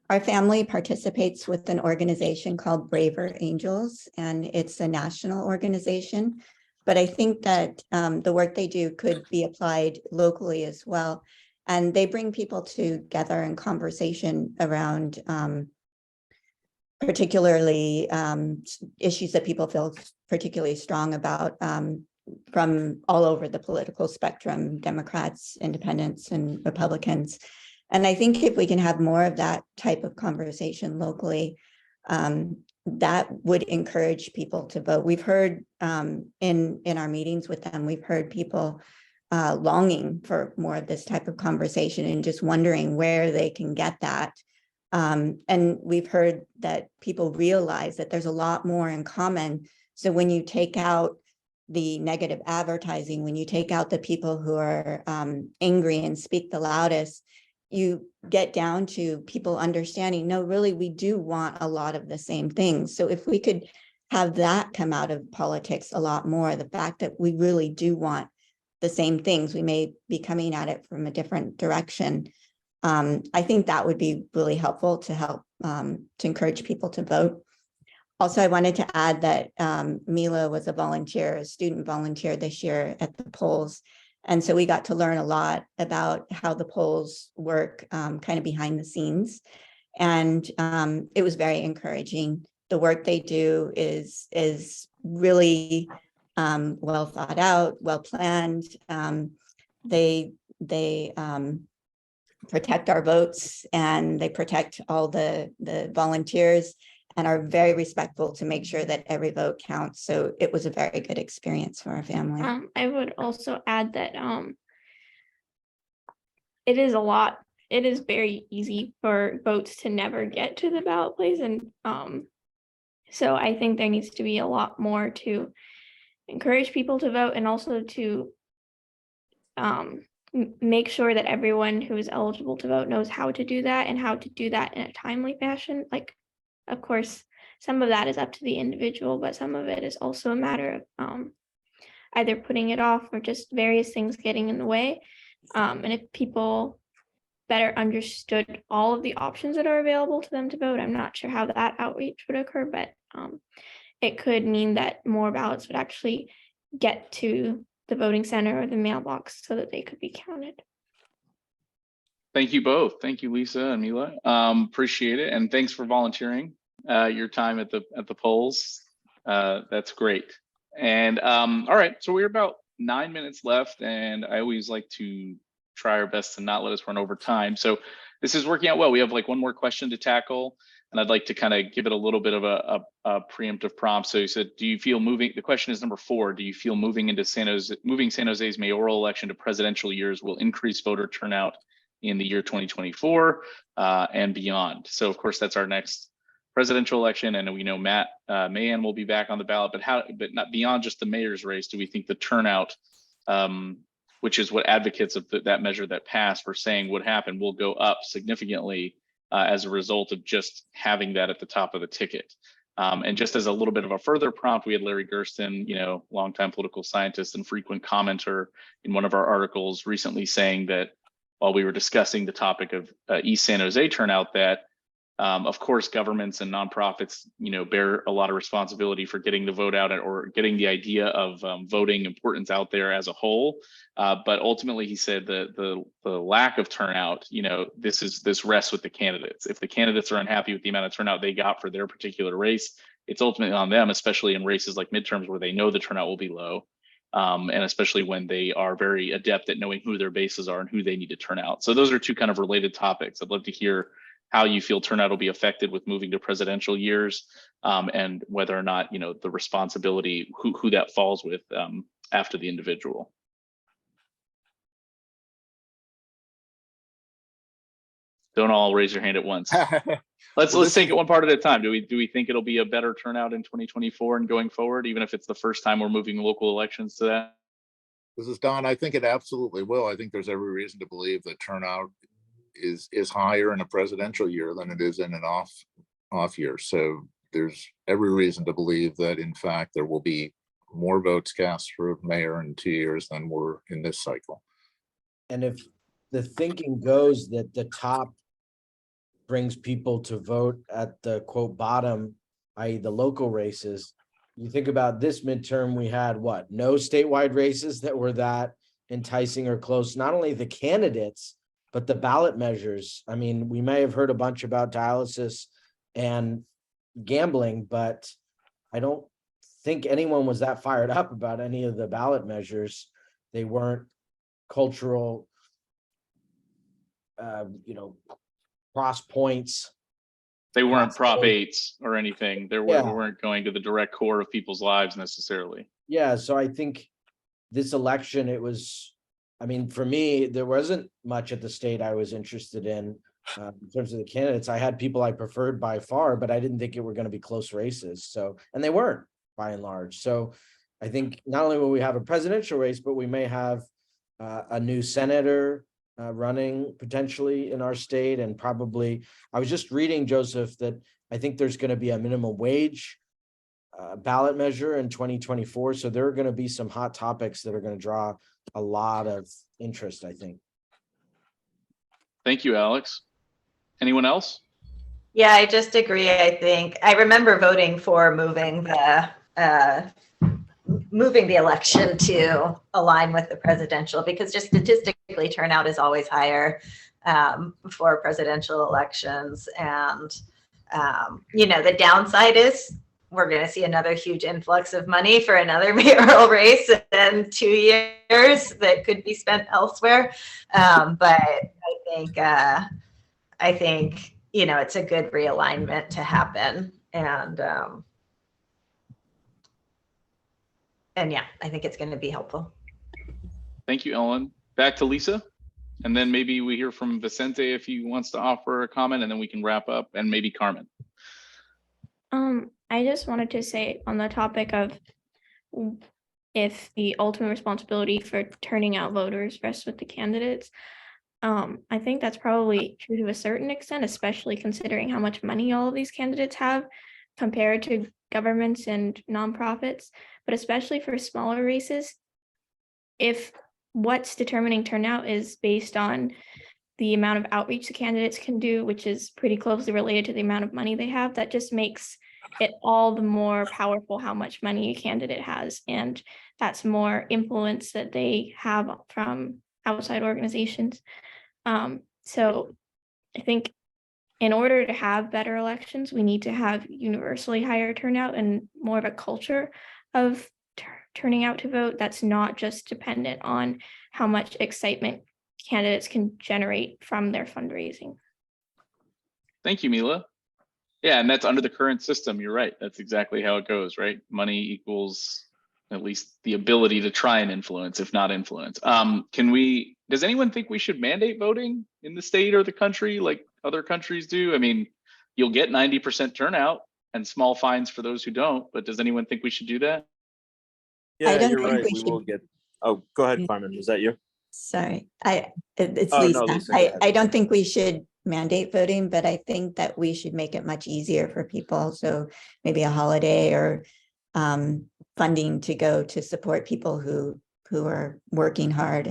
Our family participates with an organization called Braver Angels, and it's a national organization. But I think that the work they do could be applied locally as well. And they bring people together in conversation around particularly issues that people feel particularly strong about from all over the political spectrum, Democrats, independents, and Republicans. And I think if we can have more of that type of conversation locally, that would encourage people to vote. We've heard in our meetings with them, we've heard people longing for more of this type of conversation and just wondering where they can get that. And we've heard that people realize that there's a lot more in common. So when you take out the negative advertising, when you take out the people who are angry and speak the loudest, you get down to people understanding, no, really, we do want a lot of the same things. So if we could have that come out of politics a lot more, the fact that we really do want the same things, we may be coming at it from a different direction. I think that would be really helpful to help to encourage people to vote. Also, I wanted to add that Mila was a student volunteer this year at the polls. And so we got to learn a lot about how the polls work kind of behind the scenes. And it was very encouraging. The work they do is really well thought out, well planned. They protect our votes, and they protect all the volunteers, and are very respectful to make sure that every vote counts. So it was a very good experience for our family. I would also add that it is very easy for votes to never get to the ballot place. And so I think there needs to be a lot more to encourage people to vote, and also to make sure that everyone who is eligible to vote knows how to do that, and how to do that in a timely fashion. Like, of course, some of that is up to the individual, but some of it is also a matter of either putting it off or just various things getting in the way. And if people better understood all of the options that are available to them to vote, I'm not sure how that outreach would occur, but it could mean that more ballots would actually get to the voting center or the mailbox so that they could be counted. Thank you both. Thank you, Lisa and Mila. Appreciate it, and thanks for volunteering your time at the polls. That's great. And all right, so we're about 9 minutes left, and I always like to try our best to not let us run over time. So this is working out well. We have like one more question to tackle, and I'd like to kind of give it a little bit of a preemptive prompt. So you said, do you feel moving? The question is number 4. Do you feel moving San Jose's mayoral election to presidential years will increase voter turnout in the year 2024 and beyond? So of course, that's our next presidential election, and we know Matt Mahan will be back on the ballot. But not beyond just the mayor's race. Do we think the turnout, which is what advocates of that measure that passed were saying would happen, will go up significantly as a result of just having that at the top of the ticket? And just as a little bit of a further prompt, we had Larry Gersten, longtime political scientist and frequent commenter in one of our articles recently, saying that while we were discussing the topic of East San Jose turnout, that of course governments and nonprofits bear a lot of responsibility for getting the vote out or getting the idea of voting importance out there as a whole, but ultimately he said the lack of turnout, this rests with the candidates. If the candidates are unhappy with the amount of turnout they got for their particular race, it's ultimately on them, especially in races like midterms where they know the turnout will be low. And especially when they are very adept at knowing who their bases are and who they need to turn out. So those are two kind of related topics. I'd love to hear how you feel turnout will be affected with moving to presidential years, and whether or not, the responsibility, who that falls with after the individual. Don't all raise your hand at once. Let's take it one part at a time. Do we think it'll be a better turnout in 2024 and going forward, even if it's the first time we're moving local elections to that? This is Don. I think it absolutely will. I think there's every reason to believe that turnout is higher in a presidential year than it is in an off year. So there's every reason to believe that in fact there will be more votes cast for mayor in 2 years than were in this cycle. And if the thinking goes that the top brings people to vote at the quote bottom, i.e. the local races, you think about this midterm, we had what? No statewide races that were that enticing or close. Not only the candidates, but the ballot measures. I mean, we may have heard a bunch about dialysis and gambling, but I don't think anyone was that fired up about any of the ballot measures. They weren't cultural, cross points. They weren't Prop 8s or anything. They weren't going to the direct core of people's lives necessarily. Yeah, so I think this election, it was, for me, there wasn't much at the state I was interested in terms of the candidates. I had people I preferred by far, but I didn't think it were going to be close races. So, and they weren't by and large. So I think not only will we have a presidential race, but we may have a new senator, running potentially in our state, and probably, I was just reading, Joseph, that I think there's going to be a minimum wage ballot measure in 2024. So there are going to be some hot topics that are going to draw a lot of interest, I think. Thank you, Alex. Anyone else? Yeah, I just agree. I think I remember voting for moving the election to align with the presidential, because just statistically turnout is always higher for presidential elections. And, the downside is we're going to see another huge influx of money for another mayoral race in 2 years that could be spent elsewhere. But I think, it's a good realignment to happen. And yeah, I think it's going to be helpful. Thank you, Ellen. Back to Lisa. And then maybe we hear from Vicente if he wants to offer a comment, and then we can wrap up, and maybe Carmen. I just wanted to say on the topic of if the ultimate responsibility for turning out voters rests with the candidates, I think that's probably true to a certain extent, especially considering how much money all of these candidates have compared to governments and nonprofits, but especially for smaller races, if what's determining turnout is based on the amount of outreach the candidates can do, which is pretty closely related to the amount of money they have, that just makes it all the more powerful how much money a candidate has. And that's more influence that they have from outside organizations. So I think in order to have better elections, we need to have universally higher turnout and more of a culture of turning out to vote that's not just dependent on how much excitement candidates can generate from their fundraising. Thank you, Mila. Yeah, and that's under the current system. You're right. That's exactly how it goes, right? Money equals at least the ability to try and influence, if not influence. Does anyone think we should mandate voting in the state or the country like other countries do? I mean, you'll get 90% turnout and small fines for those who don't, but does anyone think we should do that? Yeah, don't you're think right. we We should- will get. Oh, go ahead, Carmen. Was that you? Sorry, it's Oh, Lisa. no, Lisa, go ahead. I don't think we should mandate voting, but I think that we should make it much easier for people. So maybe a holiday or funding to go to support people who are working hard.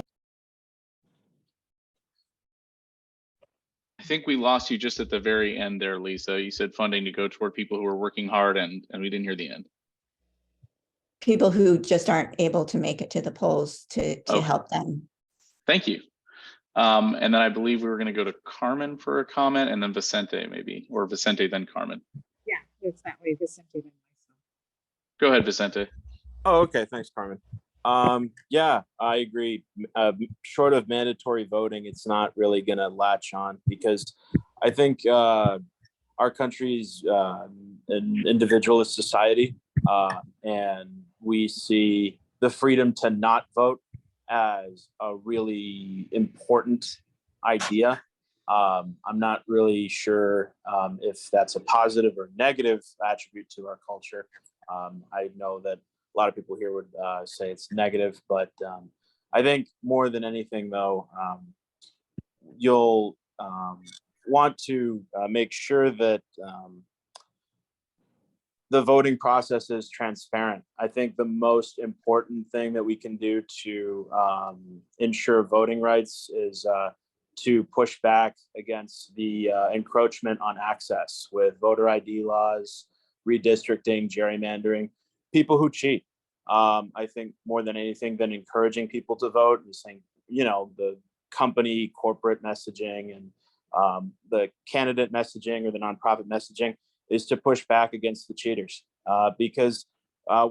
I think we lost you just at the very end there, Lisa. You said funding to go toward people who are working hard, and we didn't hear the end. People who just aren't able to make it to the polls to Okay. help them. Thank you. And then I believe we were going to go to Carmen for a comment, and then Vicente maybe, or Vicente then Carmen. Yeah, it's that way. Vicente and myself. Go ahead, Vicente. Oh, okay. Thanks, Carmen. Yeah, I agree. Short of mandatory voting, it's not really going to latch on, because I think our country's an individualist society, and we see the freedom to not vote as a really important idea. I'm not really sure if that's a positive or negative attribute to our culture. I know that a lot of people here would say it's negative, but I think more than anything, though, you'll want to make sure that the voting process is transparent. I think the most important thing that we can do to ensure voting rights is to push back against the encroachment on access with voter ID laws, redistricting, gerrymandering, people who cheat. I think more than anything than encouraging people to vote and saying, the company corporate messaging and the candidate messaging or the nonprofit messaging is to push back against the cheaters, because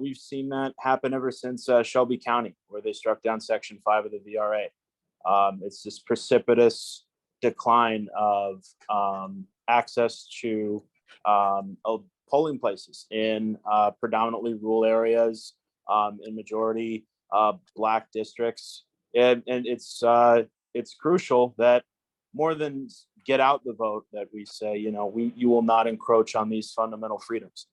we've seen that happen ever since Shelby County, where they struck down Section 5 of the VRA. It's this precipitous decline of access to polling places in predominantly rural areas, in majority Black districts, and it's crucial that more than get out the vote, that we say, you will not encroach on these fundamental freedoms.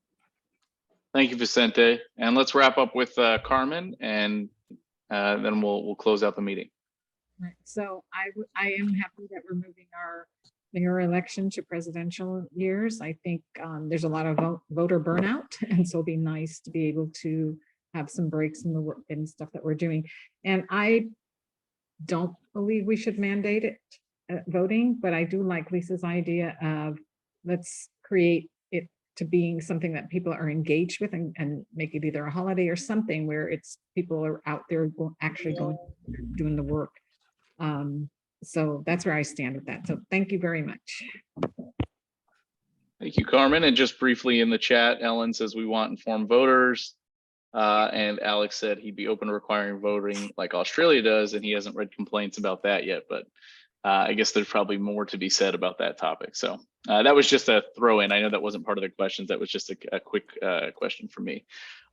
Thank you, Vicente. And let's wrap up with Carmen, and then we'll close out the meeting. Right. So I am happy that we're moving our mayor election to presidential years. I think there's a lot of voter burnout, and so it'll be nice to be able to have some breaks in the work and stuff that we're doing. And I don't believe we should mandate it voting, but I do like Lisa's idea of let's create it to being something that people are engaged with, and make it either a holiday or something where it's people are out there actually going doing the work. So that's where I stand with that. So thank you very much. Thank you, Carmen. And just briefly in the chat, Ellen says we want informed voters. And Alex said he'd be open to requiring voting like Australia does, and he hasn't read complaints about that yet, but I guess there's probably more to be said about that topic. So that was just a throw in. I know that wasn't part of the questions. That was just a quick question for me.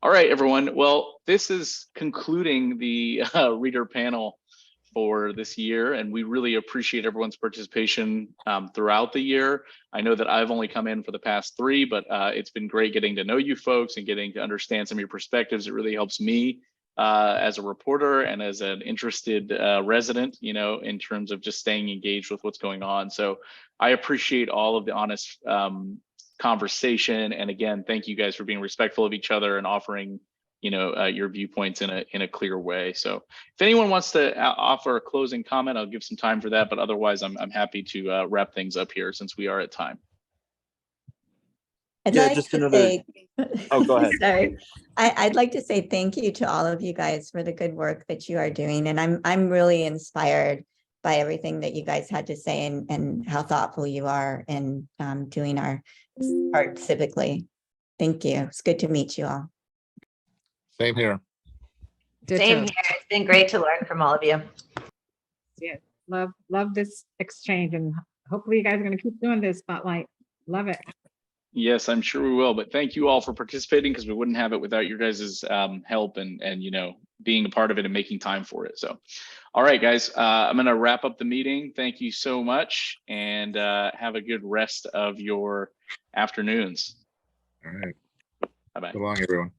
All right, everyone. Well, this is concluding the reader panel for this year, and we really appreciate everyone's participation throughout the year. I know that I've only come in for the past 3, but it's been great getting to know you folks and getting to understand some of your perspectives. It really helps me as a reporter and as an interested resident, you know, in terms of just staying engaged with what's going on. So I appreciate all of the honest conversation. And again, thank you guys for being respectful of each other and offering, you know, your viewpoints in a clear way. So if anyone wants to offer a closing comment, I'll give some time for that. But otherwise, I'm happy to wrap things up here since we are at time. I'd Yeah, like just to another- say, Oh, go ahead. Sorry. I'd like to say thank you to all of you guys for the good work that you are doing. And I'm really inspired by everything that you guys had to say, and how thoughtful you are in doing our part civically. Thank you. It's good to meet you all. Same here. Same Ditto. here. It's been great to learn from all of you. Yeah, love this exchange, and hopefully you guys are going to keep doing this spotlight. Love it. Yes, I'm sure we will. But thank you all for participating, because we wouldn't have it without your guys' help and you know, being a part of it and making time for it. So, all right, guys, I'm going to wrap up the meeting. Thank you so much, and have a good rest of your afternoons. All right. Bye-bye. So long, everyone.